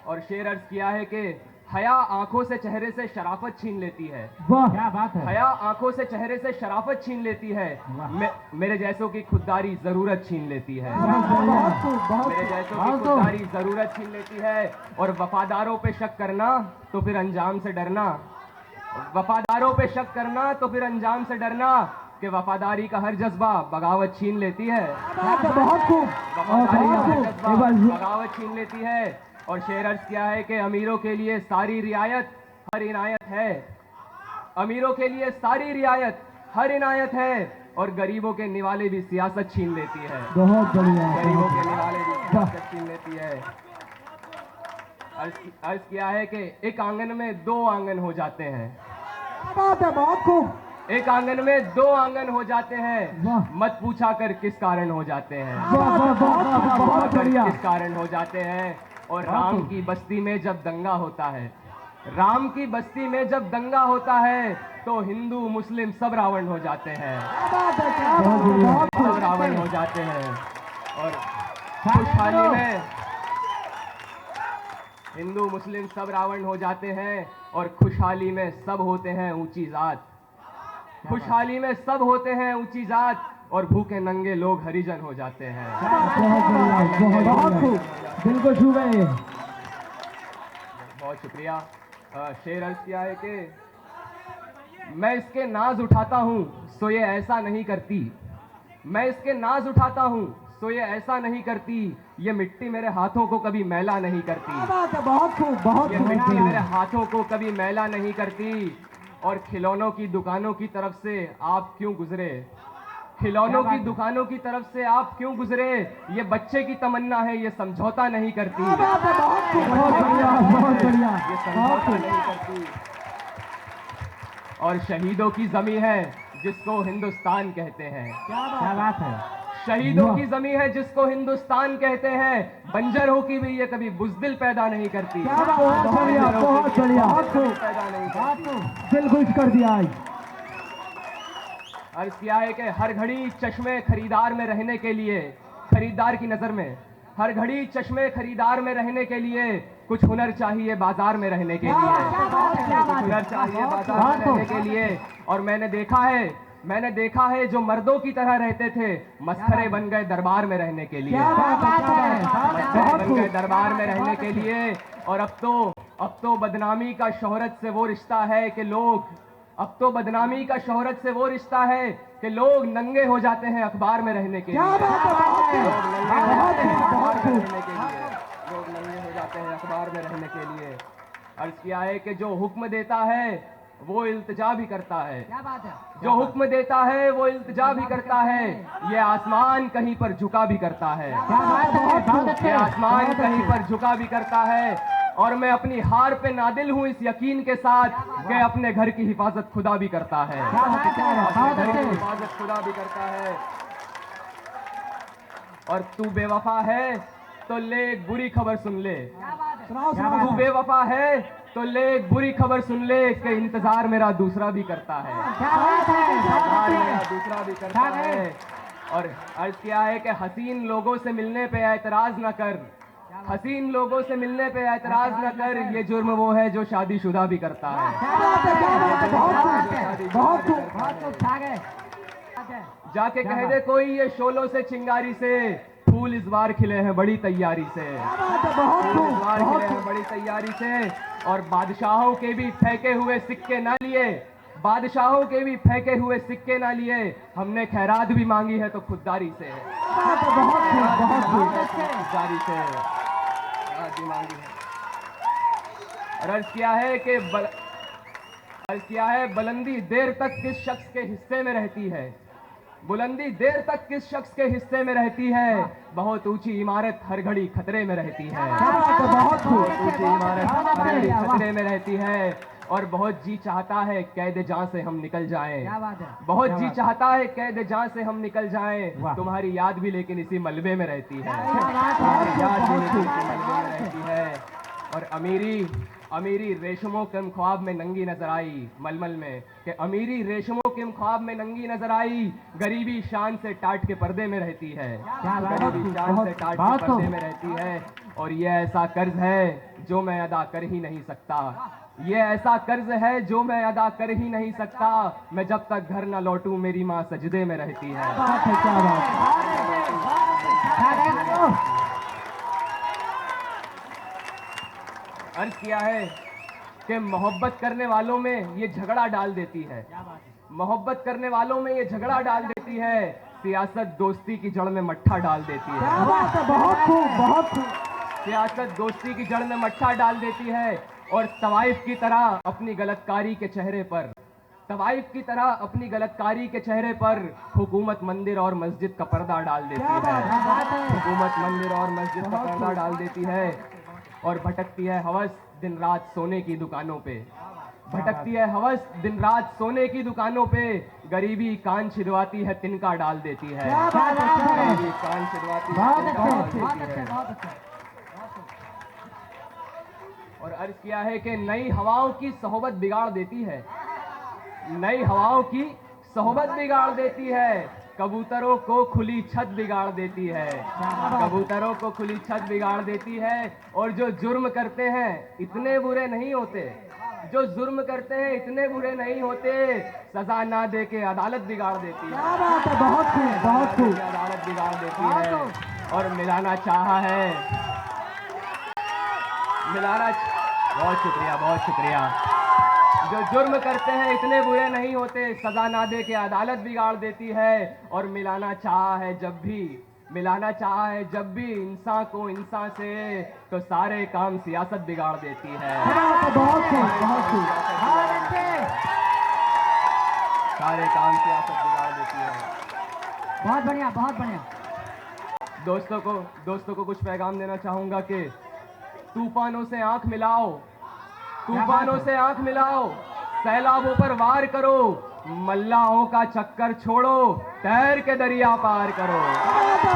और शेर अर्ज किया है कि हया आंखों से चेहरे से शराफत छीन लेती है। वाह क्या बात है। हया आंखों से चेहरे से शराफत छीन लेती है। मेरे जैसों की खुददारी जरूरत छीन लेती है। मेरे जैसों की खुददारी जरूरत छीन लेती है। और वफादारों पे शक करना तो फिर अंजाम से डरना। वफादारों पे शक करना तो फिर अंजाम से डरना कि वफादारी का हर जज्बा बगावत छीन लेती है। बहुत खूब। वफादारी का हर जज्बा बगावत छीन लेती है। और शेर अर्ज किया है कि अमीरों के लिए सारी रियायत हर इनायत है। अमीरों के लिए सारी रियायत हर इनायत है। और गरीबों के निवाले भी सियासत छीन लेती है। बहुत बढ़िया। गरीबों के निवाले भी सियासत छीन लेती है। अर्ज किया है कि एक आंगन में दो आंगन हो जाते हैं। बात है, बहुत खूब। एक आंगन में दो आंगन हो जाते हैं। मत पूछा कर किस कारण हो जाते हैं। बहुत बढ़िया। किस कारण हो जाते हैं। और राम की बस्ती में जब दंगा होता है, राम की बस्ती में जब दंगा होता है तो हिंदू मुस्लिम सब रावण हो जाते हैं। सब रावण हो जाते हैं। और खुशहाली में हिंदू मुस्लिम सब रावण हो जाते हैं। और खुशहाली में सब होते हैं ऊंची जात। खुशहाली में सब होते हैं ऊंची जात। और भूखे नंगे लोग हरिजन हो जाते हैं। बहुत खूब, दिल को छू गए। बहुत शुक्रिया। शेर अर्ज किया है कि मैं इसके नाज उठाता हूं सो ये ऐसा नहीं करती। मैं इसके नाज उठाता हूं सो ये ऐसा नहीं करती। ये मिट्टी मेरे हाथों को कभी मैला नहीं करती। बहुत खूब, बहुत ये मिट्टी मेरे हाथों को कभी मैला नहीं करती। और खिलौनों की दुकानों की तरफ से आप क्यों गुजरे। खिलौनों की दुकानों की तरफ से आप क्यों गुजरे। ये बच्चे की तमन्ना है, ये समझौता नहीं करती। बहुत बढ़िया। ये समझौता नहीं करती। और शहीदों की जमी है जिसको हिंदुस्तान कहते हैं। क्या बात है। शहीदों की जमी है जिसको हिंदुस्तान कहते हैं। बंजरों की भी ये कभी बुज़दिल पैदा नहीं करती। बहुत बढ़िया, बहुत बढ़िया। पैदा नहीं करती। दिल खुश कर दिया। अर्ज किया है कि हर घड़ी चश्मे खरीदार में रहने के लिए, खरीदार की नजर में हर घड़ी चश्मे खरीदार में रहने के लिए कुछ हुनर चाहिए बाजार में रहने के लिए। कुछ हुनर चाहिए बाजार में रहने के लिए। और मैंने देखा है जो मर्दों की तरह रहते थे मस्खरे बन गए दरबार में रहने के लिए। मस्खरे बन गए दरबार में रहने के लिए। और अब तो बदनामी का शोहरत से वो रिश्ता है कि लोग अब तो बदनामी का शोहरत से वो रिश्ता है कि लोग नंगे हो जाते हैं अखबार में रहने के लिए। लोग नंगे हो जाते हैं अखबार में रहने के लिए। अर्ज किया है कि जो हुक्म देता है वो इल्तिजा भी करता है। जो हुक्म देता है वो इल्तिजा भी करता है। ये आसमान कहीं पर झुका भी करता है। ये आसमान कहीं पर झुका भी करता है। और मैं अपनी हार पे नादिल हूं इस यकीन के साथ कि अपने घर की हिफाजत खुदा भी करता है। हिफाजत खुदा भी करता है। और तू बेवफा है तो ले एक बुरी खबर सुन ले। तू बेवफा है तो ले एक बुरी खबर सुन ले कि इंतजार मेरा दूसरा भी करता है। इंतजार मेरा दूसरा भी करता है। और अर्ज किया है कि हसीन लोगों से मिलने पे एतराज न कर। हसीन लोगों से मिलने पे एतराज न कर। ये जुर्म वो है जो शादीशुदा भी करता है। जाके कह दे कोई ये शोलों से चिंगारी से फूल इस बार खिले हैं बड़ी तैयारी से। फूल इस बार खिले हैं बड़ी तैयारी से। और बादशाहों के भी फेंके हुए सिक्के ना लिए। बादशाहों के भी फेंके हुए सिक्के ना लिए। हमने खैरात भी मांगी है तो खुददारी से। खुददारी से खैरात भी मांगी है। अर्ज किया है बुलंदी देर तक किस शख्स के हिस्से में रहती है। बुलंदी देर तक किस शख्स के हिस्से में रहती है। बहुत ऊंची इमारत हर घड़ी खतरे में रहती है। बहुत ऊंची इमारत हर घड़ी खतरे में रहती है। और बहुत जी चाहता है कैद जान से हम निकल जाएं। बहुत जी चाहता है कैद जान से हम निकल जाएं। तुम्हारी याद भी लेकिन इसी मलबे में रहती है। तुम्हारी याद भी लेकिन इसी मलबे में रहती है। और अमीरी रेशमों के ख्वाब में नंगी नजर आई मलमल में, कि अमीरी रेशमों के ख्वाब में नंगी नजर आई, गरीबी शान से टाट के पर्दे में रहती है, गरीबी शान से टाट के पर्दे में रहती है। और ये ऐसा कर्ज है जो मैं अदा कर ही नहीं सकता, ये ऐसा कर्ज है जो मैं अदा कर ही नहीं सकता, मैं जब तक घर न लौटूं मेरी माँ सजदे में रहती है। बात है, क्या बात। अर्ज किया है कि मोहब्बत करने वालों में ये झगड़ा डाल देती है, मोहब्बत करने वालों में ये झगड़ा डाल देती है, सियासत दोस्ती की जड़ में मट्ठा डाल देती है। क्या बात है, बहुत खूब, बहुत खूब। सियासत दोस्ती की जड़ में मट्ठा डाल देती है और तवाइफ की तरह अपनी गलतकारी के चेहरे पर, तवाइफ की तरह अपनी गलतकारी के चेहरे पर हुकूमत मंदिर और मस्जिद का पर्दा डाल देती है, हुकूमत मंदिर और मस्जिद का पर्दा डाल देती है। और भटकती है हवस दिन रात सोने की दुकानों पे, भटकती है हवस दिन रात सोने की दुकानों पे, गरीबी कान छिदवाती है तिनका डाल देती है, गरीबी कान छिदवाती है तिनका डाल देती है। और अर्ज किया है कि नई हवाओं की सोहबत बिगाड़ देती है, नई हवाओं की सोहबत बिगाड़ देती है, कबूतरों को खुली छत बिगाड़ देती है, कबूतरों को खुली छत बिगाड़ देती है। और जो जुर्म करते हैं इतने बुरे नहीं होते, जो जुर्म करते हैं इतने बुरे नहीं होते, सजा ना दे के अदालत बिगाड़ देती है, क्या बात है, बहुत खूब, बहुत खूब। अदालत बिगाड़ देती है। और मिलाना चाहा है, मिलाना, बहुत शुक्रिया, बहुत शुक्रिया। जो जुर्म करते हैं इतने बुरे नहीं होते, सजा ना दे के अदालत बिगाड़ देती है। और मिलाना चाहा है जब भी, मिलाना चाहा है जब भी इंसान को इंसान से, तो सारे काम सियासत बिगाड़ देती है, बहुत खूब, बहुत खूब। सारे काम सियासत बिगाड़ देती है। बहुत बढ़िया, बहुत बढ़िया। दोस्तों को कुछ पैगाम देना चाहूंगा कि तूफानों से आंख मिलाओ, तूफानों से आंख मिलाओ, सैलाबों पर वार करो, मल्लाहों का चक्कर छोड़ो, तैर के दरिया पार करो,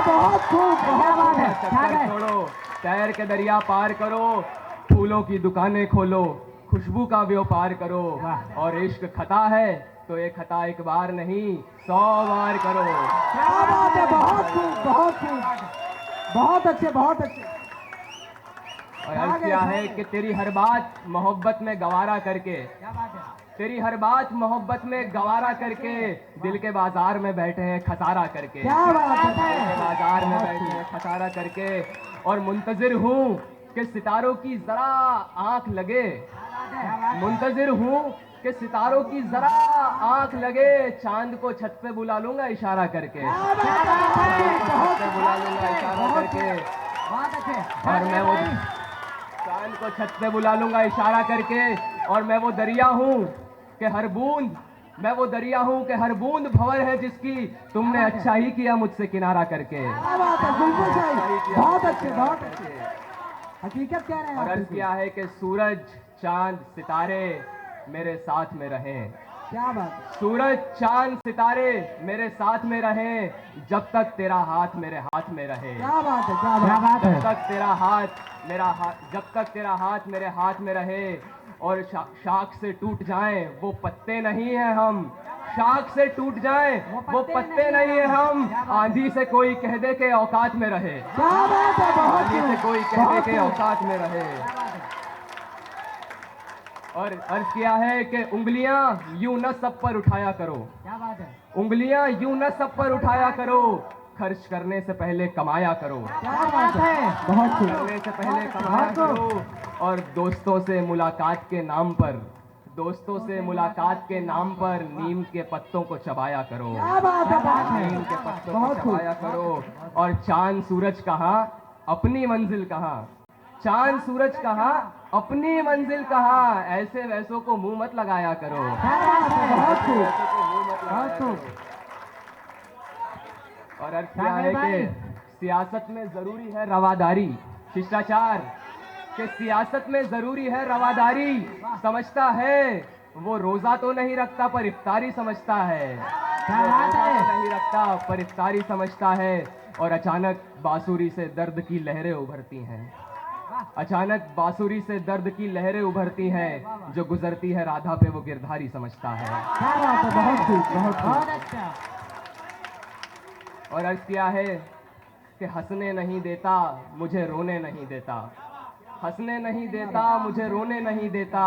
बहुत खूब, बहुत है। चक्कर छोड़ो, तैर के दरिया पार करो, फूलों की दुकानें खोलो, खुशबू का व्यापार करो। और इश्क खता है तो ये खता एक बार नहीं 100 बार करो। क्या बात है, बहुत खूब, बहुत खूब, बहुत अच्छे, बहुत अच्छे। और अर्ज किया है कि तेरी हर बात मोहब्बत में गवारा करके, क्या बात है, तेरी हर बात मोहब्बत में गवारा करके, दिल के बाजार में बैठे हैं खसारा करके, क्या बात है, दिल के बाजार में बैठे हैं खसारा करके। और मुंतजिर हूँ कि सितारों की जरा आंख लगे, मुंतजिर हूँ कि सितारों की जरा आंख लगे, चांद को छत पे बुला लूंगा इशारा करके, छत पे बुला लूंगा इशारा करके। बहुत अच्छे। और मैं वो चांद को छत पे बुला लूंगा इशारा करके। और मैं वो दरिया हूँ कि हर बूंद, मैं वो दरिया हूँ कि हर बूंद भंवर है जिसकी, तुमने अच्छा ही किया मुझसे किनारा करके। क्या बात है, बिल्कुल सही, बहुत अच्छे, बहुत अच्छे। हकीकत कह रहे हैं और आप। अर्ज किया है कि सूरज चांद सितारे मेरे साथ में रहें, क्या बात है, सूरज चांद सितारे मेरे साथ में रहें, जब तक तेरा हाथ मेरे हाथ में रहे, क्या बात है, क्या बात है। जब तक तेरा हाथ मेरा हाथ, जब तक तेरा हाथ मेरे हाथ में रहे। और शाख से टूट जाएं वो पत्ते नहीं है हम, शाख से टूट जाएं वो पत्ते नहीं है हम, आंधी से कोई कह दे के औकात में रहे, क्या बात है, बहुत आंधी से कोई कह दे के औकात में रहे। और अर्ज किया है कि उंगलियां यूं न सब पर उठाया करो, क्या बात है, उंगलियां यूं न सब पर उठाया करो, खर्च करने से पहले कमाया करो, क्या बात है, बहुत खूब। करने से पहले कमाया करो। और दोस्तों से मुलाकात के नाम पर, दोस्तों से मुलाकात के नाम पर नीम के पत्तों को चबाया करो, क्या बात है, बात है। नीम के पत्तों को बहुत खूब। चबाया करो। और चांद सूरज कहाँ अपनी मंजिल कहाँ, चांद सूरज कहाँ अपनी मंजिल कहाँ, ऐसे वैसों को मुंह मत लगाया करो, क्या बात है, बहुत खूब, ऐसों को मुंह मत लगाया बहुत खूब। करो। और अर्थ क्या है कि सियासत में जरूरी है रवादारी, शिष्टाचार, कि सियासत में जरूरी है रवादारी, समझता है वो रोजा तो नहीं रखता पर इफ्तारी समझता है, क्या बात है, रोजा तो नहीं रखता पर इफ्तारी समझता है। और अचानक बांसुरी से दर्द की लहरें उभरती हैं, अचानक बांसुरी से दर्द की लहरें उभरती हैं, जो गुजरती है राधा पे वो गिरधारी समझता है। क्या बात है, बहुत खूब, बहुत खूब। बहुत अच्छा। और अर्ज किया है कि हंसने नहीं देता, मुझे रोने नहीं देता, हंसने नहीं देता, मुझे रोने नहीं देता,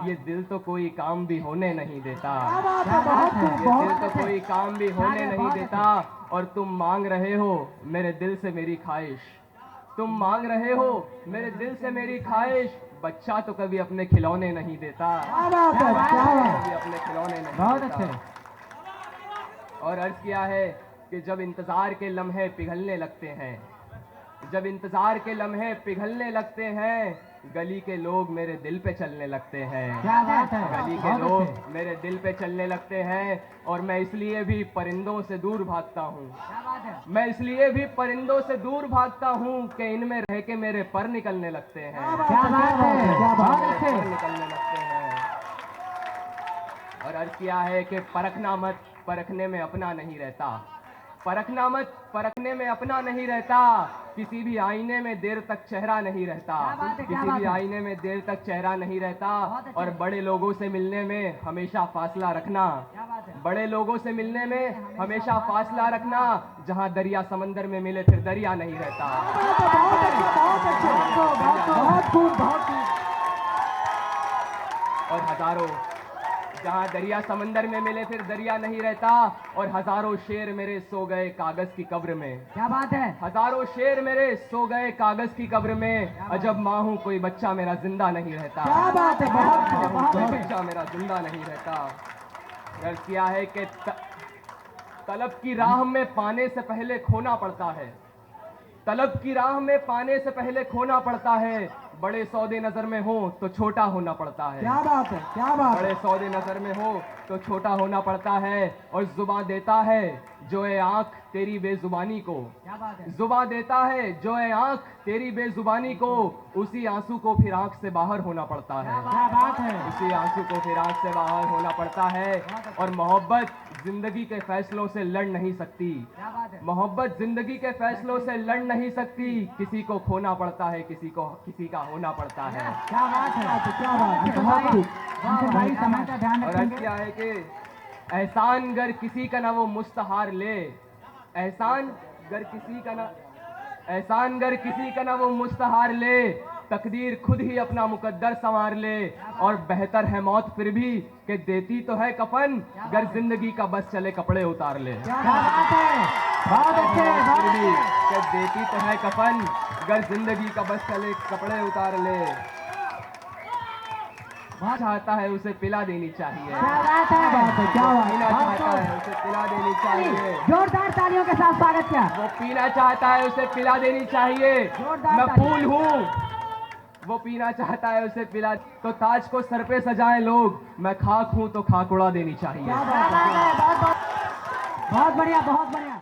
ये दिल तो कोई काम भी होने नहीं देता, क्या बात है, बहुत खूब, ये बहुत दिल तो कोई काम भी होने नहीं देता। और तुम मांग रहे हो मेरे दिल से मेरी ख्वाहिश, तुम मांग रहे हो मेरे दिल से मेरी ख्वाहिश, बच्चा तो कभी अपने खिलौने नहीं देता, क्या बात है, क्या बात है। कभी अपने खिलौने नहीं बहुत देता। अच्छे। और अर्ज किया है कि जब इंतजार के लम्हे पिघलने लगते हैं, जब इंतजार के लम्हे पिघलने लगते हैं, गली के लोग मेरे दिल पे चलने लगते हैं, क्या बात है, गली के बहुत लोग अच्छे। मेरे दिल पे चलने लगते हैं। और मैं इसलिए भी परिंदों से दूर भागता हूँ, क्या बात है। मैं इसलिए भी परिंदों से दूर भागता हूँ कि इनमें रह के मेरे पर निकलने लगते हैं, क्या बात है, क्या बात बहुत है। अच्छे। पर निकलने लगते हैं। और अर्ज किया है कि परखना मत, परखने में अपना नहीं रहता, परखना मत, परखने में अपना नहीं रहता, किसी भी आईने में देर तक चेहरा नहीं रहता, क्या बात है, क्या किसी बात भी है। आईने में देर तक चेहरा नहीं रहता। बहुत अच्छा। और बड़े लोगों से मिलने में हमेशा फासला रखना, क्या बात है। बड़े लोगों से मिलने में हमेशा फासला रखना, जहां दरिया समंदर में मिले फिर दरिया नहीं रहता। बहुत अच्छे, बहुत अच्छे, बहुत खूब, बहुत खूब। और हजारों, जहां दरिया समंदर में मिले फिर दरिया नहीं रहता। और हजारों शेर मेरे सो गए कागज की कब्र में, क्या बात है। हजारों शेर मेरे सो गए कागज की कब्र में, अजब माँ हूं कोई बच्चा मेरा जिंदा नहीं रहता, क्या बात है, बहुत खूब, अजब बहुत कोई अच्छे। बच्चा मेरा जिंदा नहीं रहता। अर्ज किया है कि तलब की राह में पाने से पहले खोना पड़ता है, तलब की राह में पाने से पहले खोना पड़ता है, बड़े सौदे नजर में हो तो छोटा होना पड़ता है, क्या बात है, क्या बात है। बड़े सौदे नजर में हो तो छोटा होना पड़ता है। और जुबान देता है जो है आंख तेरी बेजुबानी को, क्या बात है। जुबान देता है जो है आंख तेरी बेजुबानी को, उसी आंसू को फिर आंख से बाहर होना पड़ता है, क्या बात है। उसी आंसू को फिर आंख से बाहर होना पड़ता है। और मोहब्बत जिंदगी के फैसलों से लड़ नहीं सकती, क्या बात है। मोहब्बत जिंदगी के फैसलों से लड़ नहीं सकती, किसी को खोना पड़ता है, किसी का होना पड़ता है। क्या बात है, क्या बात है, तो बहुत भाई, खूब। तो भाई समय का ध्यान और अर्ज रखेंगे। क्या है कि एहसान गर किसी का ना वो मुस्तहार ले, एहसान गर किसी का ना, एहसान गर किसी का ना वो मुस्तहार ले, तकदीर खुद ही अपना मुकद्दर संवार ले। और बेहतर है मौत फिर भी कि देती तो है कफन, गर जिंदगी का बस चले कपड़े उतार ले, क्या बात है, बहुत अच्छे, मौत बहुत फिर भी अच्छे। कि देती तो है कफन, गर जिंदगी का बस चले कपड़े उतार ले। बहुत चाहता है उसे पिला देनी चाहिए, क्या बात क्या है। बात है, क्या बात पीना है। चाहता है उसे पिला देनी चाहिए, जोरदार तालियों के साथ स्वागत किया। वो पीना चाहता है उसे पिला देनी चाहिए। जोरदार मैं ताली। फूल हूँ, वो पीना चाहता है उसे पिला, तो ताज को सर पे सजाएं लोग, मैं खाक हूँ तो खाक उड़ा देनी चाहिए। क्या क्या बात है। बात है, बहुत बढ़िया, बहुत बढ़िया।